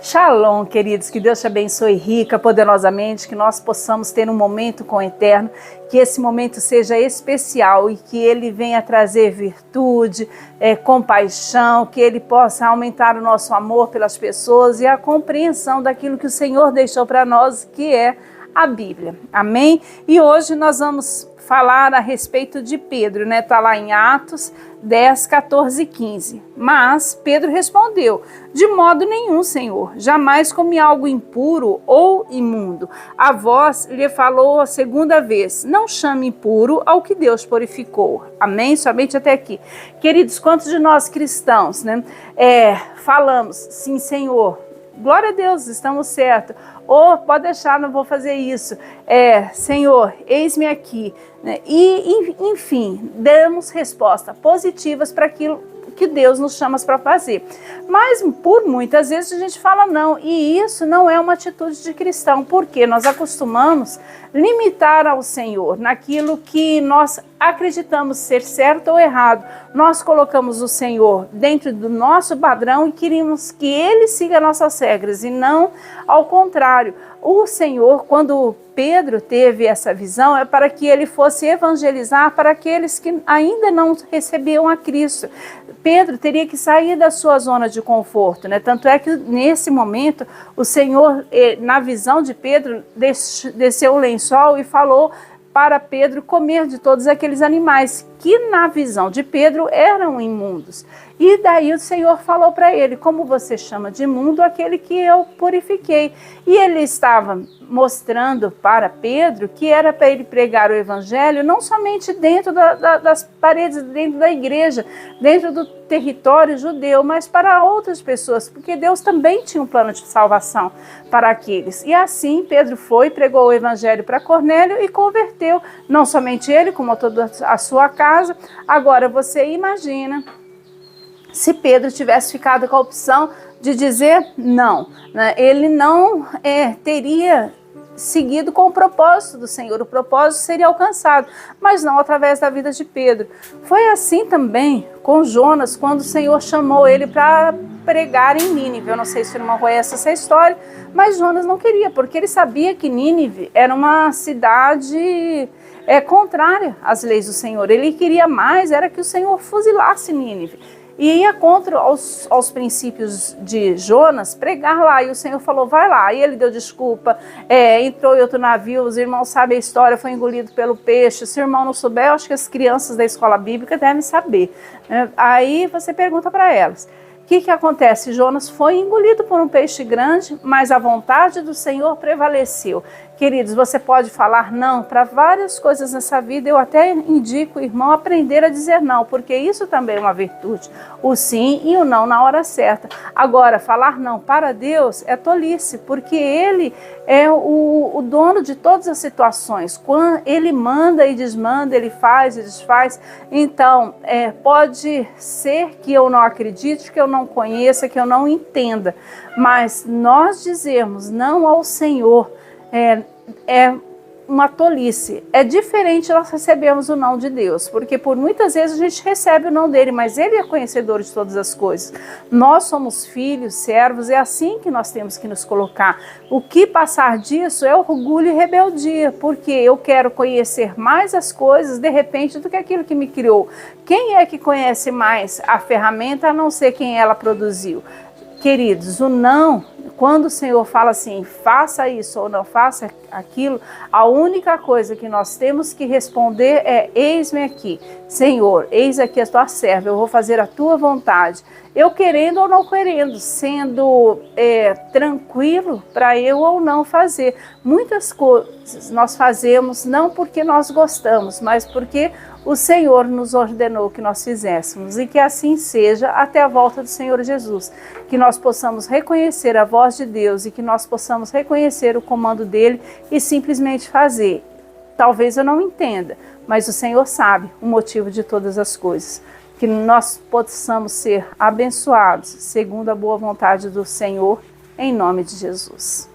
Shalom, queridos, que Deus te abençoe rica, poderosamente, que nós possamos ter um momento com o Eterno, que esse momento seja especial e que Ele venha trazer virtude, compaixão, que Ele possa aumentar o nosso amor pelas pessoas e a compreensão daquilo que o Senhor deixou para nós, que é a Bíblia. Amém? E hoje nós vamos falar a respeito de Pedro, né? Está lá em Atos 10, 14 e 15. Mas Pedro respondeu: de modo nenhum, Senhor, jamais comi algo impuro ou imundo. A voz lhe falou a segunda vez: não chame impuro ao que Deus purificou. Amém? Somente até aqui. Queridos, quantos de nós cristãos, né? Falamos, sim, Senhor, glória a Deus, estamos certos. Ou pode deixar, não vou fazer isso. Senhor, eis-me aqui. E, enfim, damos respostas positivas para aquilo que Deus nos chama para fazer. Mas, por muitas vezes, a gente fala não. E isso não é uma atitude de cristão, porque nós acostumamos limitar ao Senhor naquilo que nós acreditamos ser certo ou errado. Nós colocamos o Senhor dentro do nosso padrão e queríamos que Ele siga nossas regras e não ao contrário. O Senhor, quando Pedro teve essa visão, é para que ele fosse evangelizar para aqueles que ainda não recebiam a Cristo. Pedro teria que sair da sua zona de conforto, né? Tanto é que nesse momento o Senhor, na visão de Pedro, desceu o lençol e falou para Pedro comer de todos aqueles animais que na visão de Pedro eram imundos. E daí o Senhor falou para ele: como você chama de imundo aquele que eu purifiquei? E ele estava mostrando para Pedro que era para ele pregar o evangelho não somente dentro das paredes, dentro da igreja, dentro do território judeu, mas para outras pessoas, porque Deus também tinha um plano de salvação para aqueles. E assim Pedro foi, pregou o evangelho para Cornélio e converteu não somente ele, como toda a sua casa. Agora você imagina se Pedro tivesse ficado com a opção de dizer não, né? Ele não teria seguido com o propósito do Senhor. O propósito seria alcançado, mas não através da vida de Pedro. Foi assim também com Jonas, quando o Senhor chamou ele para pregar em Nínive. Eu não sei se o irmão conhece essa história, mas Jonas não queria, porque ele sabia que Nínive era uma cidade contrária às leis do Senhor. Ele queria mais, era que o Senhor fuzilasse Nínive. E ia contra aos princípios de Jonas pregar lá. E o Senhor falou: vai lá. E ele deu desculpa, entrou em outro navio. Os irmãos sabem a história, foi engolido pelo peixe. Se o irmão não souber, eu acho que as crianças da escola bíblica devem saber. Aí você pergunta para elas. O que acontece? Jonas foi engolido por um peixe grande, mas a vontade do Senhor prevaleceu. Queridos, você pode falar não para várias coisas nessa vida. Eu até indico o irmão aprender a dizer não, porque isso também é uma virtude. O sim e o não na hora certa. Agora, falar não para Deus é tolice, porque Ele é o dono de todas as situações. Quando Ele manda e desmanda, Ele faz e desfaz. Então, pode ser que eu não acredite, que eu não conheça, que eu não entenda. Mas nós dizermos não ao Senhor é uma tolice. É diferente nós recebemos o não de Deus, porque por muitas vezes a gente recebe o não dele, mas ele é conhecedor de todas as coisas. Nós somos filhos, servos, é assim que nós temos que nos colocar. O que passar disso é orgulho e rebeldia, porque eu quero conhecer mais as coisas de repente do que aquilo que me criou. Quem é que conhece mais a ferramenta a não ser quem ela produziu? Queridos, o não, quando o Senhor fala assim, faça isso ou não faça aquilo, a única coisa que nós temos que responder é: eis-me aqui, Senhor, eis aqui a tua serva, eu vou fazer a tua vontade. Eu querendo ou não querendo, sendo tranquilo para eu ou não fazer. Muitas coisas nós fazemos não porque nós gostamos, mas porque o Senhor nos ordenou que nós fizéssemos, e que assim seja até a volta do Senhor Jesus, que nós possamos reconhecer a voz de Deus e que nós possamos reconhecer o comando dele e simplesmente fazer. Talvez eu não entenda, mas o Senhor sabe o motivo de todas as coisas. Que nós possamos ser abençoados segundo a boa vontade do Senhor, em nome de Jesus.